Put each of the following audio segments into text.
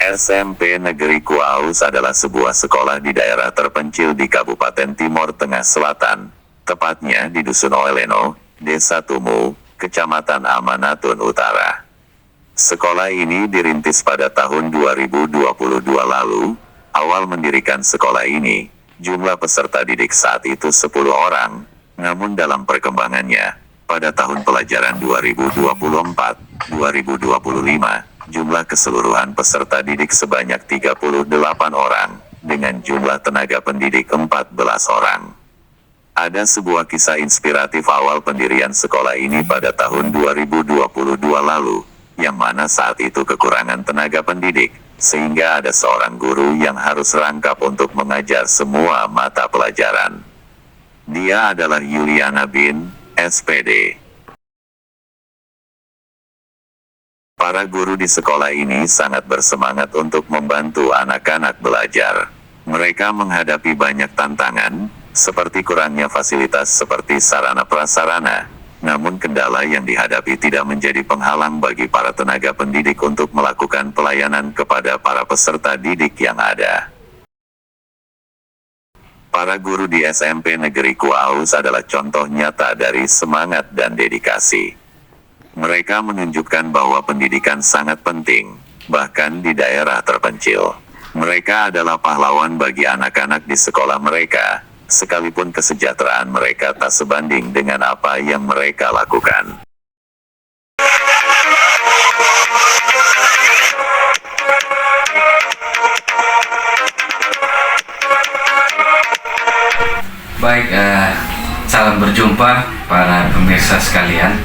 SMP Negeri Kuaus adalah sebuah sekolah di daerah terpencil di Kabupaten Timor Tengah Selatan, tepatnya di Dusun Oeleno, Desa Tumu, Kecamatan Amanatun Utara. Sekolah ini dirintis pada tahun 2022 lalu. Awal mendirikan sekolah ini, jumlah peserta didik saat itu 10 orang, namun dalam perkembangannya, pada tahun pelajaran 2024-2025, jumlah keseluruhan peserta didik sebanyak 38 orang, dengan jumlah tenaga pendidik 14 orang. Ada sebuah kisah inspiratif awal pendirian sekolah ini pada tahun 2022 lalu, yang mana saat itu kekurangan tenaga pendidik, sehingga ada seorang guru yang harus rangkap untuk mengajar semua mata pelajaran. Dia adalah Yuliana bin, SPD. Para guru di sekolah ini sangat bersemangat untuk membantu anak-anak belajar. Mereka menghadapi banyak tantangan, seperti kurangnya fasilitas seperti sarana prasarana. Namun kendala yang dihadapi tidak menjadi penghalang bagi para tenaga pendidik untuk melakukan pelayanan kepada para peserta didik yang ada. Para guru di SMP Negeri Kuaus adalah contoh nyata dari semangat dan dedikasi. Mereka menunjukkan bahwa pendidikan sangat penting, bahkan di daerah terpencil. Mereka adalah pahlawan bagi anak-anak di sekolah mereka, sekalipun kesejahteraan mereka tak sebanding dengan apa yang mereka lakukan. Baik, salam berjumpa para pemirsa sekalian.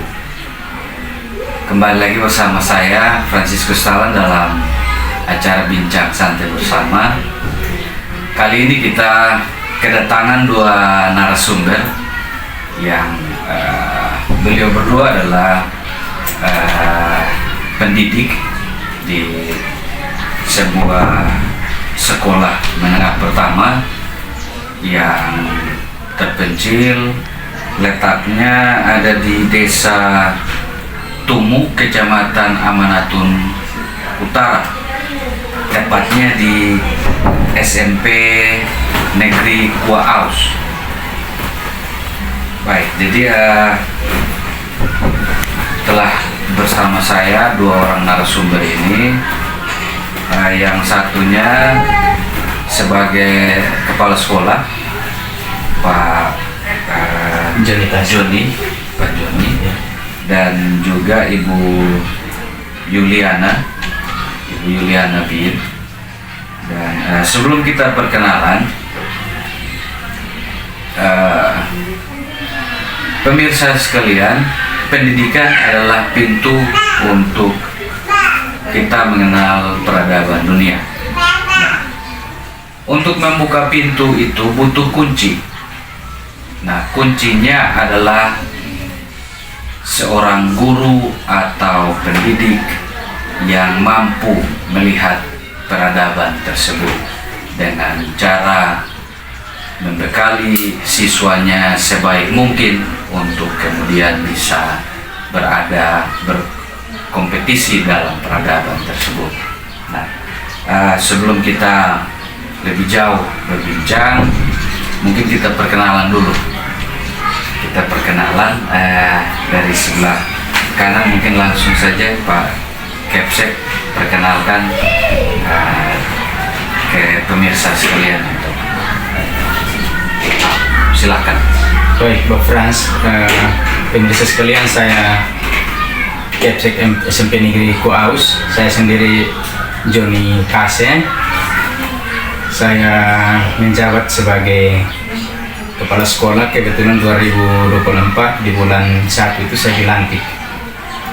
Kembali lagi bersama saya, Franciscus Talan, dalam acara Bincang Santai Bersama. Kali ini kita kedatangan dua narasumber yang beliau berdua adalah pendidik di sebuah sekolah menengah pertama yang terpencil, letaknya ada di Desa Tumu, Kecamatan Amanatun Utara, tepatnya di SMP Negeri Kuaus. Baik, jadi telah bersama saya dua orang narasumber ini. Yang satunya sebagai kepala sekolah, Pak Joni, dan juga Ibu Yuliana bin. Dan sebelum kita perkenalan, pemirsa sekalian, pendidikan adalah pintu untuk kita mengenal peradaban dunia. Nah, untuk membuka pintu itu butuh kunci. Nah, kuncinya adalah seorang guru atau pendidik yang mampu melihat peradaban tersebut dengan cara membekali siswanya sebaik mungkin untuk kemudian bisa berkompetisi dalam peradaban tersebut. Nah, sebelum kita lebih jauh berbincang, mungkin kita perkenalan dulu. Kita perkenalan dari sebelah kanan, mungkin langsung saja Pak Kepsek perkenalkan ke pemirsa sekalian. Silakan. Baik, Pak Frans, pemirsa sekalian, saya Kepsek SMP Negeri Kuaus. Saya sendiri Joni Kase. Saya menjabat sebagai kepala sekolah. Kebetulan 2024 di bulan 1 itu saya dilantik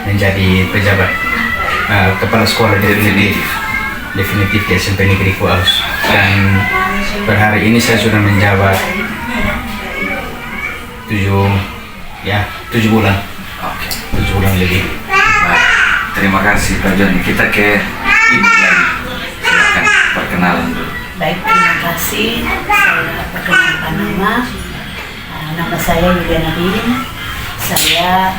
menjadi pejabat kepala sekolah definitif di SMP Negeri Kuaus. Dan per hari ini saya sudah menjabat 7 bulan. Oke. 7 bulan lebih. Baik, terima kasih Pak Joni. Kita ke Ibu lagi. Silakan perkenalan dulu. Baik, terima kasih. Saya perkenalkan nama saya Yuliana bin. Saya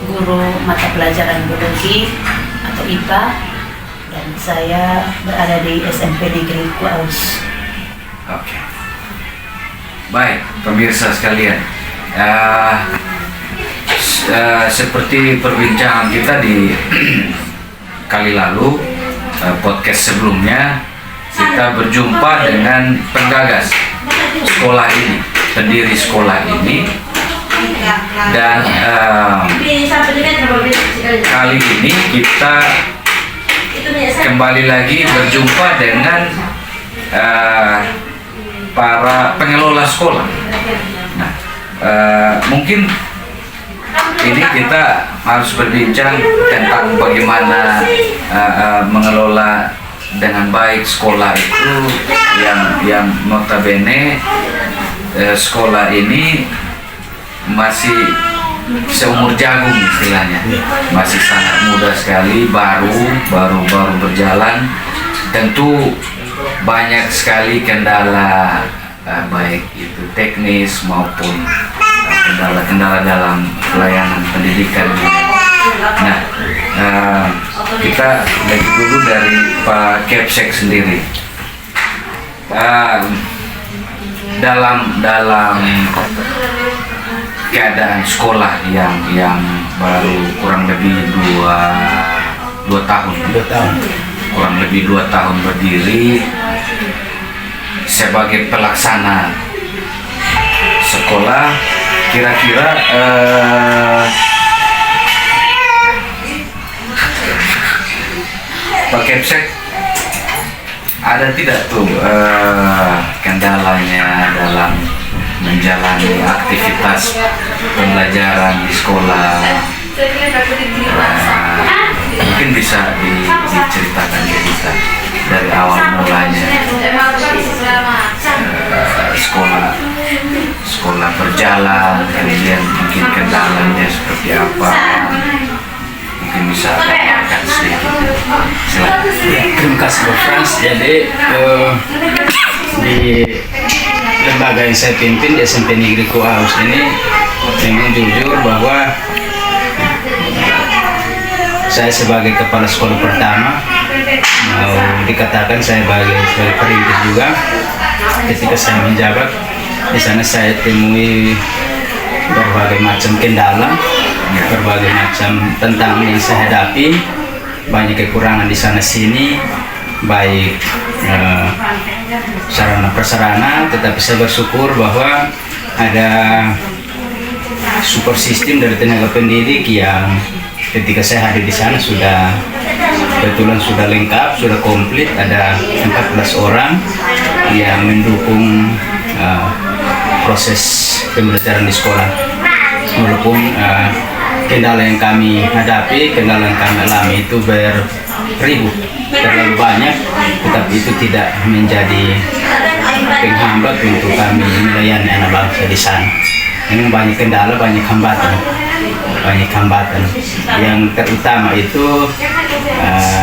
guru mata pelajaran biologi atau IPA dan saya berada di SMP Negeri Kuaus. Oke. Baik, pemirsa sekalian. Seperti perbincangan kita di kali lalu, podcast sebelumnya, kita berjumpa dengan penggagas sekolah ini, pendiri sekolah ini, dan kali ini kita kembali lagi berjumpa dengan para pengelola sekolah. Nah, mungkin ini kita harus berbincang tentang bagaimana mengelola dengan baik sekolah itu yang notabene sekolah ini masih seumur jagung istilahnya, masih sangat muda sekali, baru berjalan. Tentu banyak sekali kendala, baik itu teknis maupun kendala-kendala dalam pelayanan pendidikan. Nah, kita lihat dulu dari Pak Kepsek sendiri. Dalam keadaan sekolah yang baru kurang lebih dua tahun, kurang lebih 2 tahun berdiri, sebagai pelaksana sekolah, kira-kira Pak Kepsek ada tidak tuh kendalanya dalam menjalani aktivitas pembelajaran di sekolah? Mungkin bisa diceritakan ke kita dari awal mulanya sekolah berjalan, kemudian mungkin kendalanya seperti apa, mungkin bisa tambahkan sedikit. Silakan. Terima kasih Pak Frans. Jadi di lembaga yang saya pimpin di SMP Negeri Kuaus ini, memang jujur bahwa saya sebagai kepala sekolah pertama, mau dikatakan saya sebagai perintis juga. Ketika saya menjabat di sana, saya temui berbagai macam kendala, berbagai macam tantangan yang saya hadapi, banyak kekurangan di sana sini, baik sarana prasarana, tetapi saya bersyukur bahwa ada support system dari tenaga pendidik yang ketika saya hadir di sana kebetulan sudah lengkap, sudah komplit. Ada 14 orang yang mendukung proses pembelajaran di sekolah. Walaupun kendala yang kami hadapi, kendala yang kami alami itu beribu, terlalu banyak, tetapi itu tidak menjadi penghambat untuk kami melayani anak bangsa di sana. Memang banyak kendala, banyak hambatan. Yang terutama itu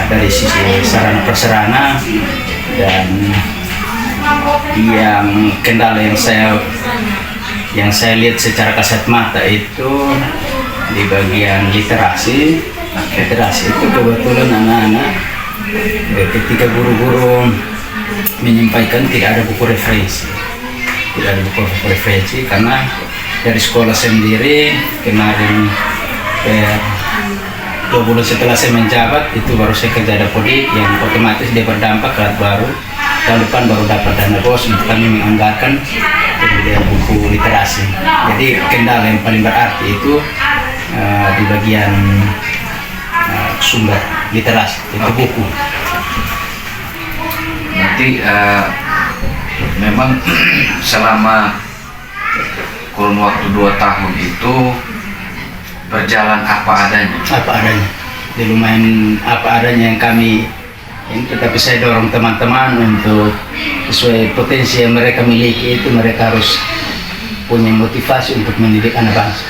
dari sisi sarana prasarana, dan yang kendala yang saya lihat secara kasat mata itu di bagian literasi. Literasi itu kebetulan anak-anak ketika guru-guru menyampaikan tidak ada buku referensi, karena dari sekolah sendiri kemarin 2 bulan setelah saya menjabat itu baru saya kerja dapodik, yang otomatis dia berdampak ke baru tahun depan baru dapat dana bos untuk kami menganggarkan pembelian buku literasi. Jadi kendala yang paling berarti itu di bagian sumber literasi, itu buku. Nanti memang selama kurun waktu 2 tahun itu berjalan apa adanya. Jadi lumayan apa adanya yang kami ini, tetapi saya dorong teman-teman untuk sesuai potensi yang mereka miliki, itu mereka harus punya motivasi untuk mendidik anak bangsa.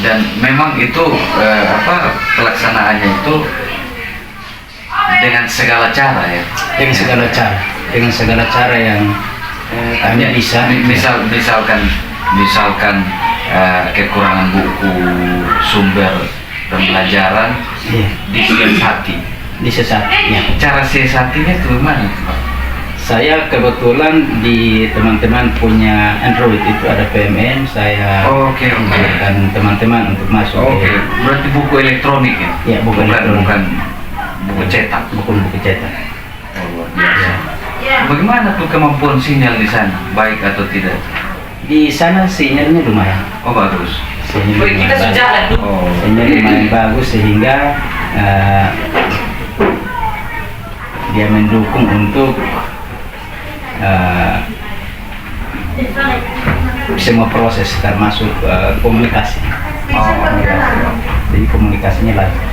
Dan memang itu pelaksanaannya itu dengan segala cara ya. Dengan segala cara yang kami bisa. Misalkan kekurangan buku, sumber pembelajaran, disiasati di sesatnya. Cara siasatinya itu gimana tuh, Pak? Saya kebetulan di teman-teman punya Android itu ada PMN, saya Oke. menggunakan teman-teman untuk masuk Oke, berarti buku elektronik ya? Ya, buku elektronik. Bukan buku cetak. buku cetak. Oh, luar biasa. Bagaimana tuh kemampuan sinyal di sana? Baik atau tidak? Di sana sinyalnya lumayan. Oh, bagus. Sinyalnya lumayan bagus. Oh, Sinyalnya lumayan bagus sehingga dia mendukung untuk semua proses termasuk komunikasi. Jadi komunikasinya lancar.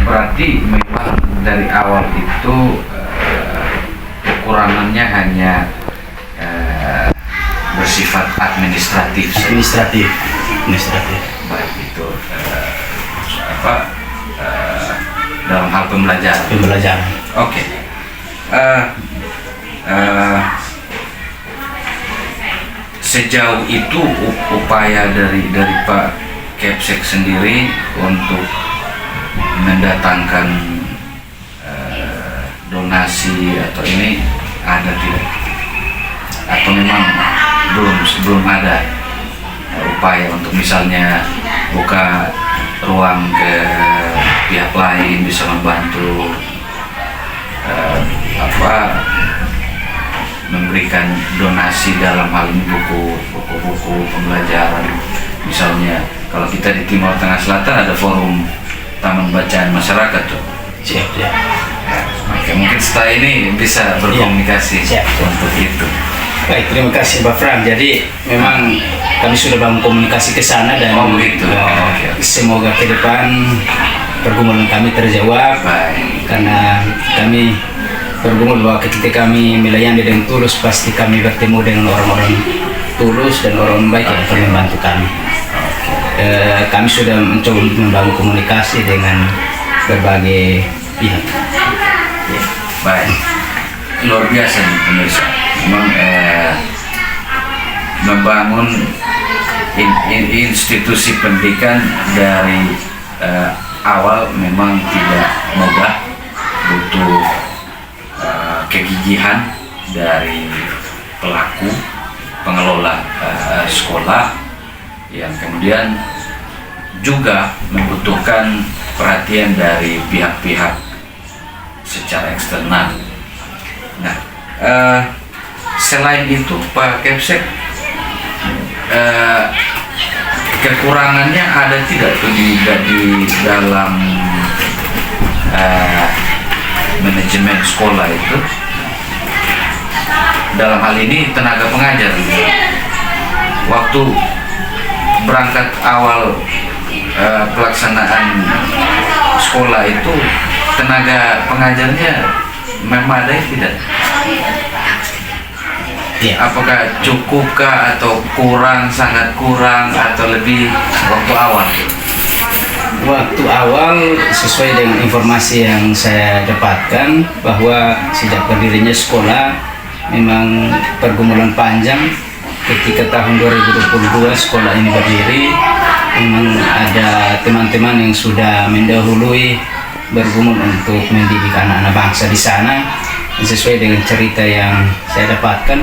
Berarti memang dari awal itu kekurangannya hanya bersifat administratif. Administratif. Baik itu dalam hal pembelajaran. Oke. Sejauh itu upaya dari Pak Kepsek sendiri untuk mendatangkan donasi atau ini ada tidak? Atau memang belum ada upaya untuk misalnya buka ruang ke pihak lain bisa membantu memberikan donasi dalam hal ini buku-buku pembelajaran. Misalnya kalau kita di Timur Tengah Selatan ada forum Taman Bacaan Masyarakat tuh. Siap. Oke, mungkin setelah ini bisa berkomunikasi Siap. untuk itu. Baik, terima kasih Pak Fran. Jadi memang kami sudah bangun komunikasi ke sana dan Begitu. Oke. semoga ke depan pergumulan kami terjawab. Baik. Karena kami bergumul bahwa ketika kami melayani dengan tulus pasti kami bertemu dengan orang-orang tulus dan orang baik yang akan membantu kami. Kami sudah mencoba untuk membangun komunikasi dengan berbagai pihak. Baik, luar biasa nih pemirsa. Memang membangun institusi pendidikan dari awal memang tidak mudah, butuh kegigihan dari pelaku pengelola sekolah yang kemudian juga membutuhkan perhatian dari pihak-pihak secara eksternal. Nah, selain itu Pak Kepsek, kekurangannya ada tidak tuh di dalam manajemen sekolah itu? Dalam hal ini tenaga pengajar. Waktu berangkat awal pelaksanaan sekolah itu tenaga pengajarnya memadai tidak? Ya. Apakah cukupkah atau kurang, sangat kurang atau lebih waktu awal? Waktu awal sesuai dengan informasi yang saya dapatkan bahwa sejak berdirinya sekolah memang pergumulan panjang. Ketika tahun 2022 sekolah ini berdiri, memang ada teman-teman yang sudah mendahului bergumul untuk mendidik anak-anak bangsa di sana. Dan sesuai dengan cerita yang saya dapatkan,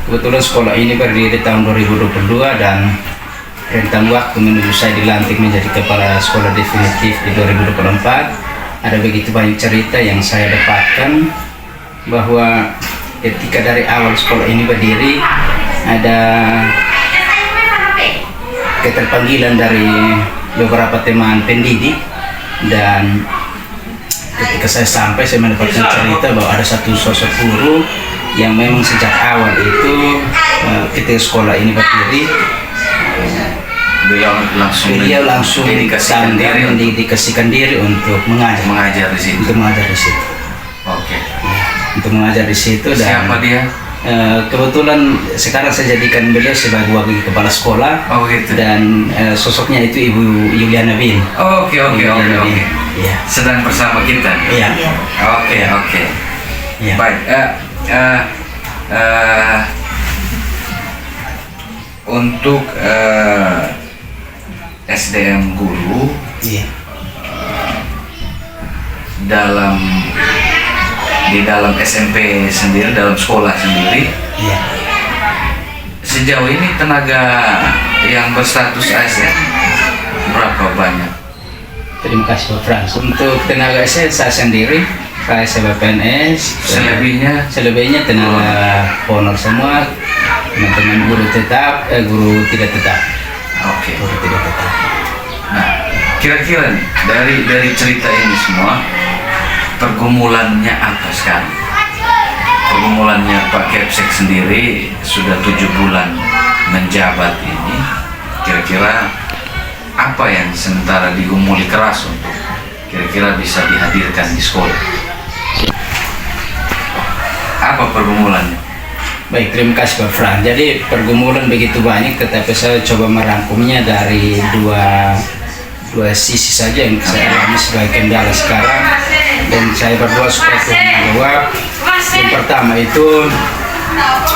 kebetulan sekolah ini berdiri tahun 2022 dan rentang waktu menuju saya dilantik menjadi kepala sekolah definitif di 2024. Ada begitu banyak cerita yang saya dapatkan bahwa ketika dari awal sekolah ini berdiri ada keterpanggilan dari beberapa teman pendidik, dan ketika saya sampai saya mendapatkan cerita bahwa ada satu sosok guru yang memang sejak awal itu ketika sekolah ini berdiri Beliau langsung didedikasikan diri untuk mengajar di situ. untuk mengajar di situ. Oke. Untuk mengajar di situ. Dan Siapa dia? kebetulan sekarang saya jadikan beliau sebagai wakil kepala sekolah. Oh gitu. Dan sosoknya itu Ibu Yuliana Bin. Oke. Iya. Sedang bersama kita. Iya. Oke. Iya. Baik. Untuk SDM guru Iya. di dalam SMP sendiri, dalam sekolah sendiri, Iya. sejauh ini tenaga yang berstatus ASN berapa banyak? Terima kasih Pak Frans. Untuk tenaga saya sendiri, saya sebagai PNS. Selebihnya tenaga honor semua, teman-teman guru tetap, guru tidak tetap. Oke. Guru tidak tetap. Nah, kira-kira nih dari cerita ini semua pergumulannya apa sekarang? Pergumulannya Pak Kepsek sendiri sudah 7 bulan menjabat ini, kira-kira apa yang sementara digumuli keras untuk kira-kira bisa dihadirkan di sekolah? Apa pergumulannya? Baik, terima kasih Pak Fran. Jadi pergumulan begitu banyak, tetapi saya coba merangkumnya dari dua sisi saja yang saya alami sebagai kendala sekarang, dan saya berdoa supaya Tuhan menjawab. Yang pertama itu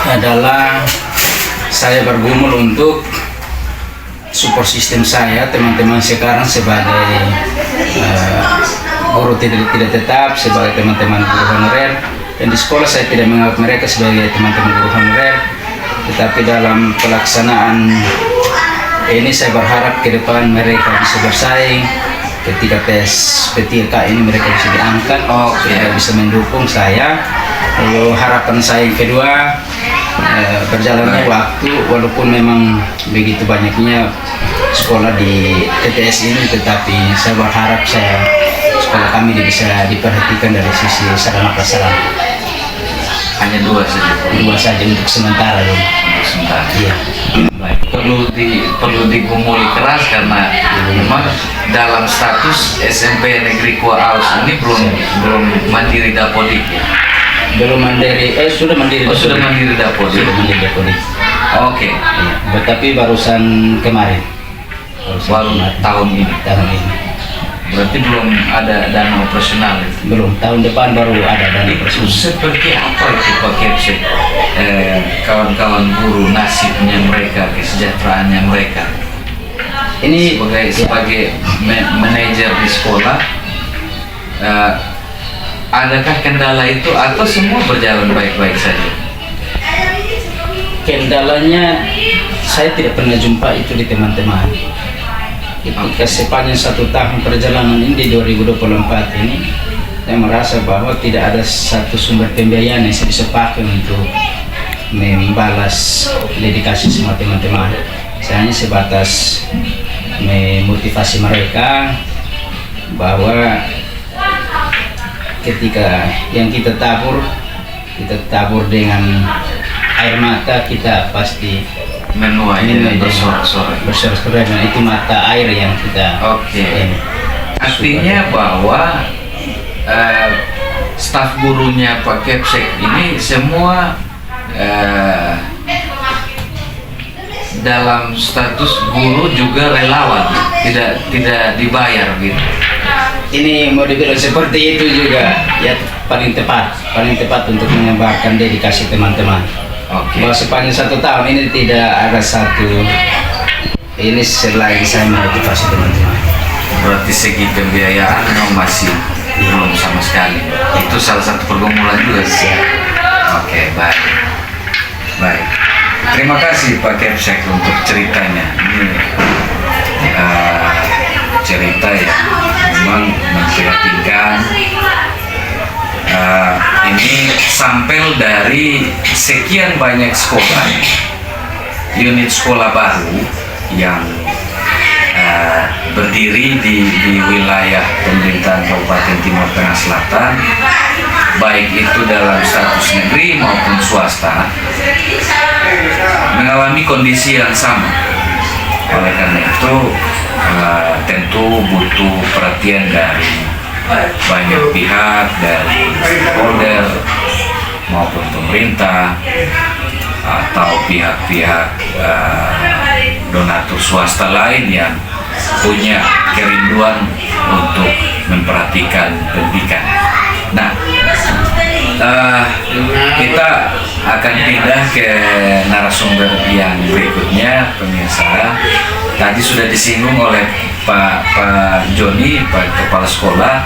adalah saya bergumul untuk support sistem saya, teman-teman sekarang sebagai guru tidak tetap, sebagai teman-teman guru honorer, dan di sekolah saya tidak menganggap mereka sebagai teman-teman guru honorer, tetapi dalam pelaksanaan ini saya berharap ke depan mereka bisa bersaing. Ketika tes PTK ini mereka bisa diangkat, mereka bisa mendukung saya. Lalu harapan saya yang kedua, berjalannya waktu, walaupun memang begitu banyaknya sekolah di TTS ini, tetapi saya berharap sekolah kami bisa diperhatikan dari sisi sarana prasarana. Hanya 2 saja. 2 saja untuk sementara ya. Sementara. Iya. Baik, perlu digumuli keras karena memang dalam status SMP Negeri Kuaus ini belum mandiri Dapodik ya. Belum mandiri, sudah mandiri. Sudah mandiri Dapodik. Sudah mandiri Dapodik. Oke. Iya. Tapi barusan kemarin. Baru tahun ini. Tahun ini. Berarti belum ada dana operasional itu. Belum, tahun depan baru ada dana operasional. Seperti apa itu Pak Kepsek, kawan-kawan guru, nasibnya mereka, kesejahteraannya mereka? Ini sebagai manajer di sekolah, adakah kendala itu atau semua berjalan baik-baik saja? Kendalanya saya tidak pernah jumpa itu di teman-teman. Ketika sepanjang 1 tahun perjalanan ini di 2024 ini, saya merasa bahwa tidak ada satu sumber pembiayaan yang saya bisa pakai untuk membalas dedikasi semua teman-teman. Saya hanya sebatas memotivasi mereka bahwa ketika yang kita tabur dengan air mata, kita pasti menuai bersorak-sorai. Dan itu mata air yang kita. Artinya bahwa staf gurunya Pak Kepsek ini semua dalam status guru juga relawan, tidak dibayar gitu. Ini mau dibilang seperti itu juga ya, paling tepat untuk menyebarkan dedikasi teman-teman. Bahwa sepanjang 1 tahun ini tidak ada satu ini selain saya memotivasi teman-teman. Berarti segi pembiayaan masih belum sama sekali. Itu salah satu pergumulan juga sih. Baik. Terima kasih Pak Kepsek untuk ceritanya. Ini cerita yang memang memprihatinkan. Ini sampel dari sekian banyak sekolah, unit sekolah baru yang berdiri di wilayah pemerintahan Kabupaten Timur Tengah Selatan, baik itu dalam status negeri maupun swasta, mengalami kondisi yang sama. Oleh karena itu, tentu butuh perhatian dari banyak pihak, dari stakeholder maupun pemerintah atau pihak-pihak donatur swasta lain yang punya kerinduan untuk memperhatikan pendidikan. Nah, kita akan pindah ke narasumber yang berikutnya, pemirsa. Tadi sudah disinggung oleh Pak Joni, Pak Kepala Sekolah,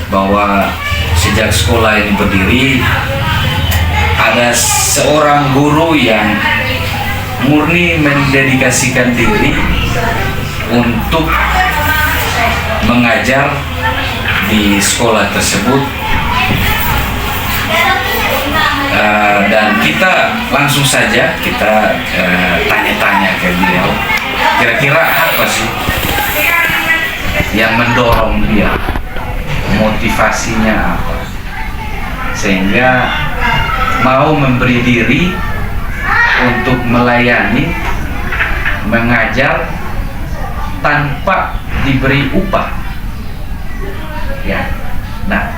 bahwa sejak sekolah ini berdiri ada seorang guru yang murni mendedikasikan diri untuk mengajar di sekolah tersebut. Dan kita langsung saja kita tanya-tanya ke beliau, kira-kira apa sih yang mendorong dia, motivasinya apa, sehingga mau memberi diri untuk melayani, mengajar tanpa diberi upah. Ya, nah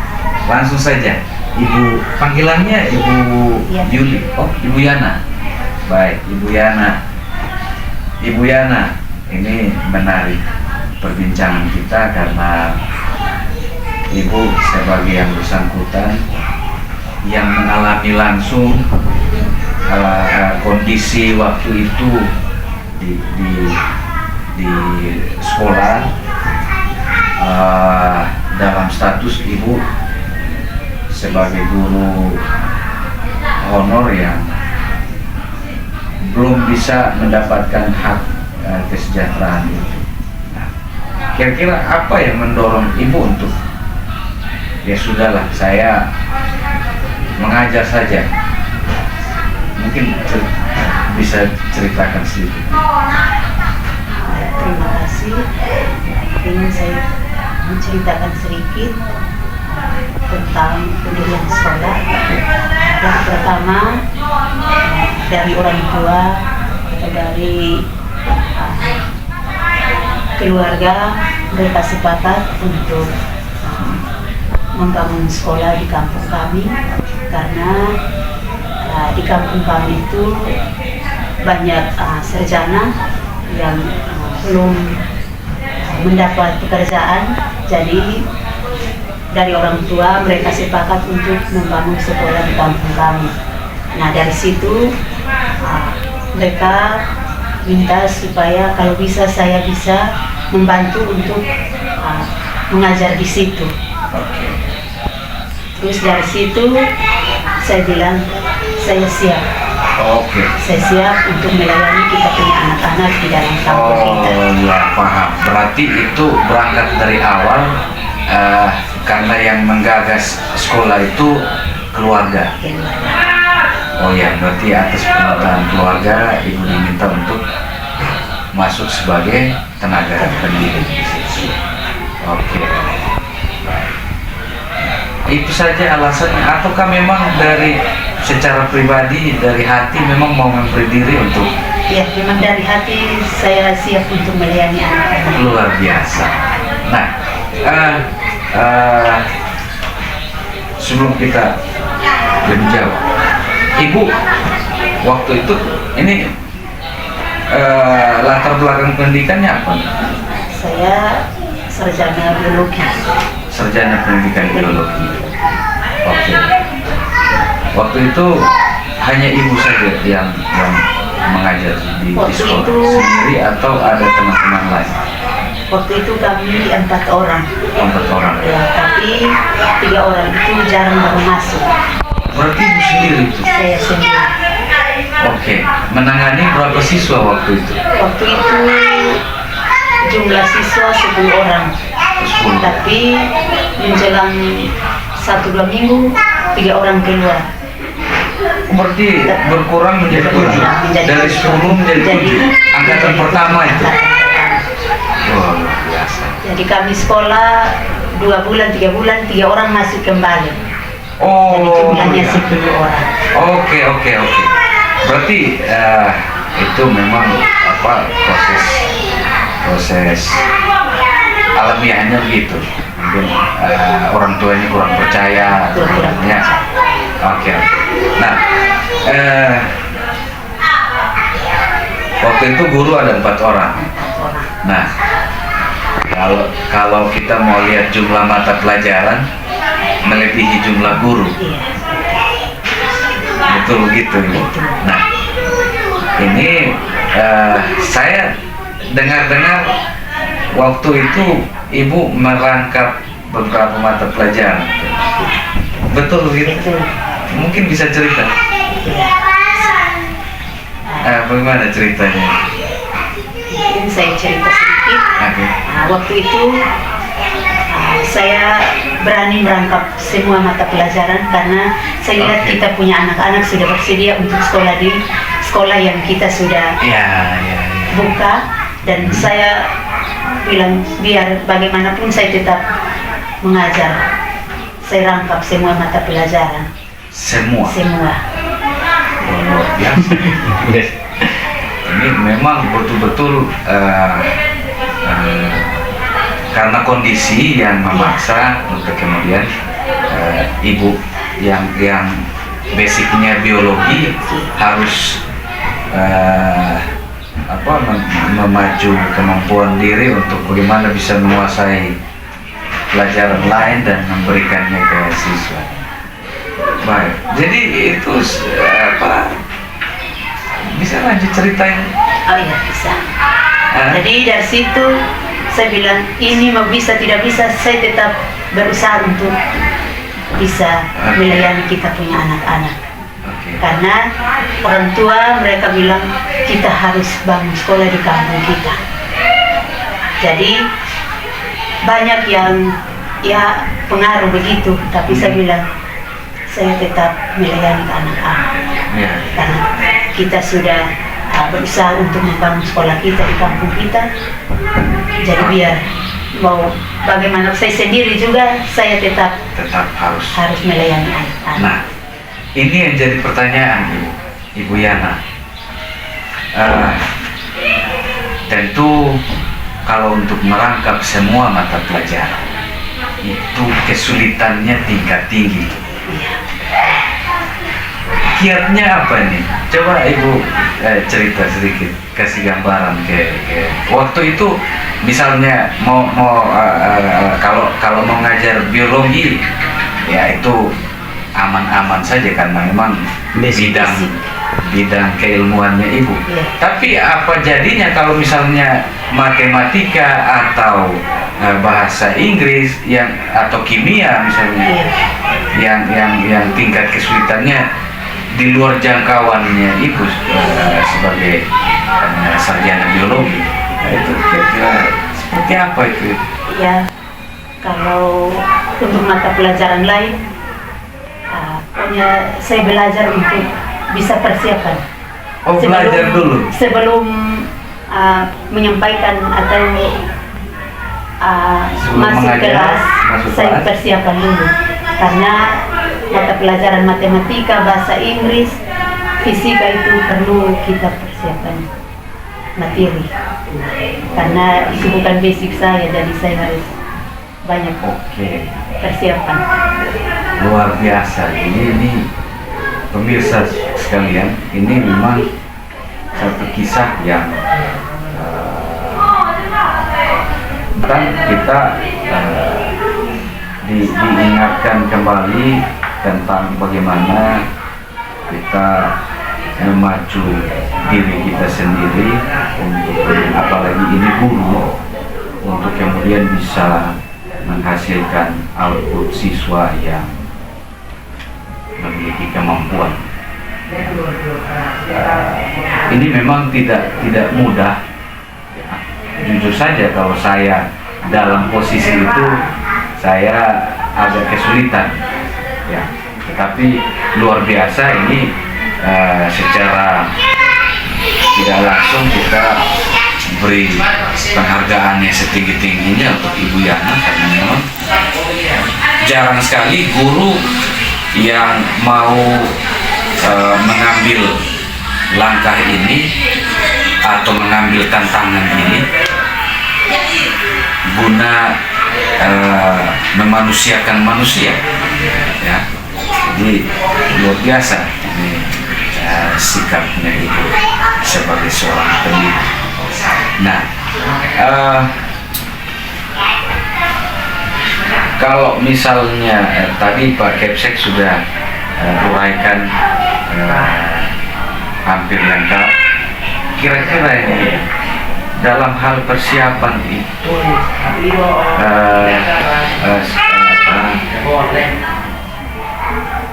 langsung saja. Ibu, panggilannya Ibu Yuli. Oh, Ibu Yana. Baik, Ibu Yana. Ibu Yana, ini menarik perbincangan kita karena Ibu sebagai yang bersangkutan yang mengalami langsung kondisi waktu itu di sekolah, dalam status Ibu sebagai guru honor yang belum bisa mendapatkan hak kesejahteraan itu. Nah, kira-kira apa yang mendorong Ibu untuk ya sudahlah, saya mengajar saja? Mungkin bisa ceritakan sedikit. Terima kasih. Ingin saya menceritakan sedikit tentang pendirian sekolah. Yang pertama, dari orang tua atau dari keluarga, mereka sepakat untuk membangun sekolah di kampung kami, karena di kampung kami itu banyak sarjana yang belum mendapat pekerjaan. Jadi dari orang tua mereka sepakat untuk membangun sekolah di kampung kami. Nah, dari situ mereka minta supaya kalau bisa saya bisa membantu untuk mengajar di situ. Terus dari situ saya bilang saya siap. Saya siap untuk melayani kita punya anak-anak di dalam kampung kita. Oh ya, paham. Berarti itu berangkat dari awal karena yang menggagas sekolah itu keluarga. Oh ya, berarti atas permintaan keluarga Ibu diminta untuk masuk sebagai tenaga pendidik. Oke. Itu saja alasannya, ataukah memang dari secara pribadi, dari hati memang mau memberi diri untuk? Ya, memang dari hati saya siap untuk melayani anak-anak. Luar biasa. Nah, sebelum kita lebih jauh, Ibu waktu itu ini latar belakang pendidikannya apa? Saya sarjana biologi. Sarjana pendidikan biologi. Oke. Waktu itu hanya Ibu saja yang mengajar di sekolah sendiri atau ada teman-teman lain? Waktu itu kami 4 orang. 4 orang. Ya, tapi 3 orang itu jarang baru masuk. Berarti Ibu sendiri itu? Saya sendiri. Oke. Menangani berapa siswa waktu itu? Waktu itu jumlah siswa 10 orang. 10. Tapi menjelang 1-2 minggu 3 orang keluar. Berarti berkurang menjadi 7. Dari 10 menjadi 7. Angkatan pertama itu. Wah, luar biasa. Jadi kami sekolah 2 bulan, 3 bulan, 3 orang masuk kembali. Jadi Oh, jumlahnya ya. 10 orang. Oke. Berarti itu memang proses alamiahnya begitu. Mungkin orang tuanya kurang percaya atau kurangnya. Oke. Nah, waktu itu guru ada 4 orang. Nah, kalau kita mau lihat jumlah mata pelajaran melebihi jumlah guru, Iya. betul begitu ini. Nah, ini saya dengar-dengar waktu itu Ibu merangkap beberapa mata pelajaran. Betul gitu. Betul. Mungkin bisa cerita. Bagaimana ceritanya? Mungkin saya cerita sedikit. Oke. Waktu itu saya berani merangkap semua mata pelajaran karena saya lihat Oke. kita punya anak-anak sudah bersedia untuk sekolah di sekolah yang kita sudah Ya. buka, dan saya bilang biar bagaimanapun saya tetap mengajar. Saya rangkap semua mata pelajaran, Semua. Luar biasa. Ini memang betul-betul karena kondisi yang memaksa untuk kemudian ibu yang basicnya biologi harus memacu kemampuan diri untuk bagaimana bisa menguasai pelajaran lain dan memberikannya ke siswa. Baik, jadi itu bisa lanjut ceritain. Oh iya, bisa. Jadi dari situ saya bilang ini mau bisa tidak bisa, saya tetap berusaha untuk bisa melayani kita punya anak-anak. Oke. Karena orang tua mereka bilang kita harus bangun sekolah di kampung kita. Jadi banyak yang ya pengaruh begitu, tapi saya bilang saya tetap melayani anak-anak. Ya. Karena kita sudah berusaha untuk membangun sekolah kita di kampung kita. Jadi biar mau bagaimana saya sendiri juga saya tetap harus. melayani anak-anak. Nah, ini yang jadi pertanyaan Ibu Yana. Tentu kalau untuk merangkap semua mata pelajaran itu kesulitannya tingkat tinggi. Kiatnya apa nih? Coba Ibu cerita sedikit, kasih gambaran ke waktu itu. Misalnya kalau mau ngajar biologi, ya itu aman-aman saja karena memang bidang keilmuannya Ibu. Iya. Tapi apa jadinya kalau misalnya matematika atau bahasa Inggris atau kimia misalnya, yang tingkat kesulitannya di luar jangkauannya Ibu sebagai sarjana biologi. Nah, itu kira-kira seperti apa itu? Ya, kalau untuk mata pelajaran lain, pokoknya saya belajar untuk bisa persiapan. Belajar dulu. Sebelum menyampaikan atau masuk kelas, saya persiapan dulu. Karena mata pelajaran matematika, bahasa Inggris, fisika itu perlu kita persiapan materi. Karena itu bukan basic saya, jadi saya harus banyak persiapan. Luar biasa. Ini pemirsa sekalian, ini memang satu kisah yang kita diingatkan kembali tentang bagaimana kita memacu diri kita sendiri untuk, apalagi ini guru, untuk kemudian bisa menghasilkan output siswa yang memiliki kemampuan. Ini memang tidak mudah. Jujur saja kalau saya dalam posisi itu saya agak kesulitan, ya. Tetapi luar biasa ini secara tidak langsung kita beri penghargaannya setinggi-tingginya untuk Ibu Yana, karena memang jarang sekali guru yang mau mengambil langkah ini atau mengambil tantangan ini guna memanusiakan manusia, ya. Jadi luar biasa ini sikapnya Ibu sebagai seorang pendidik. Nah, kalau misalnya tadi Pak Kepsek sudah uraikan hampir lengkap, kira-kira ini dalam hal persiapan itu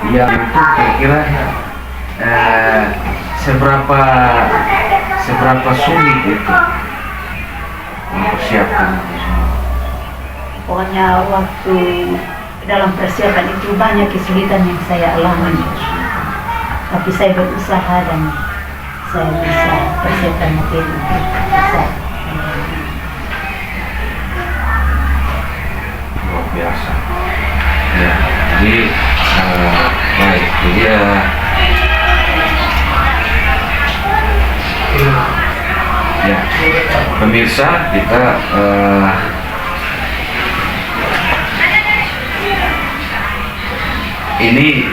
ya itu kira-kira seberapa sulit itu mempersiapkan itu semua? Pokoknya waktu dalam persiapan itu banyak kesulitan yang saya alami, tapi saya berusaha dan saya bisa persiapkan materi untuk bisa Luar biasa ya. Jadi baik, jadi ya pemirsa, kita ini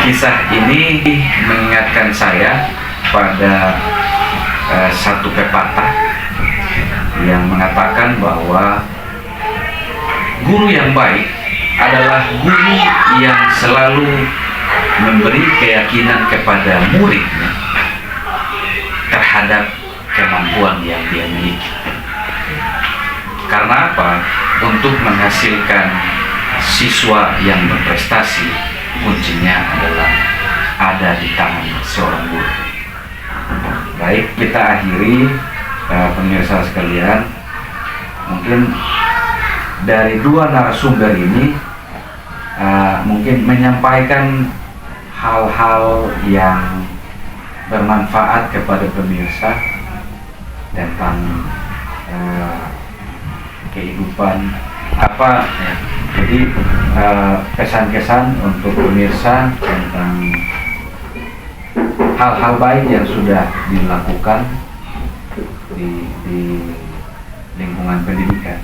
kisah ini mengingatkan saya pada satu pepatah yang mengatakan bahwa guru yang baik adalah guru yang selalu memberi keyakinan kepada muridnya terhadap kemampuan yang dia miliki. Karena apa? Untuk menghasilkan siswa yang berprestasi, kuncinya adalah ada di tangan seorang guru. Baik, kita akhiri pemirsa sekalian. Mungkin dari dua narasumber ini mungkin menyampaikan hal-hal yang bermanfaat kepada pemirsa tentang kehidupan apa ya. Jadi pesan-kesan untuk pemirsa tentang hal-hal baik yang sudah dilakukan di lingkungan pendidikan.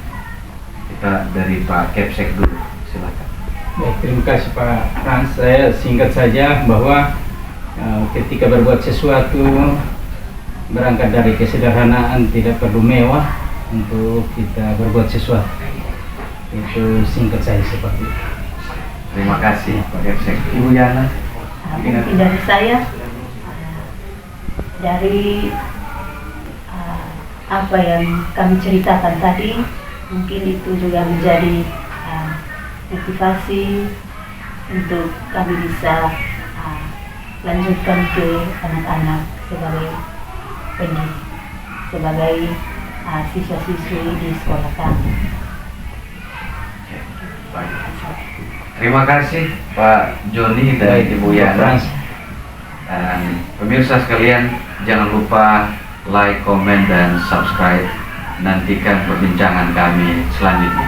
Kita dari Pak Kepsek dulu, silakan. Baik, terima kasih Pak Frans. Saya singkat saja bahwa ketika berbuat sesuatu berangkat dari kesederhanaan, tidak perlu mewah untuk kita berbuat sesuatu. Itu singkat saya seperti itu. Terima kasih Pak Kepsek. Ibu Yana. mungkin dari saya dari apa yang kami ceritakan tadi, mungkin itu juga menjadi motivasi untuk kami bisa lanjutkan ke anak-anak sebagai pendidik, sebagai siswa-siswi di sekolah kami. Terima kasih Pak Joni dan Ibu Yana. Dan pemirsa sekalian, jangan lupa like, komen, dan subscribe. Nantikan perbincangan kami selanjutnya.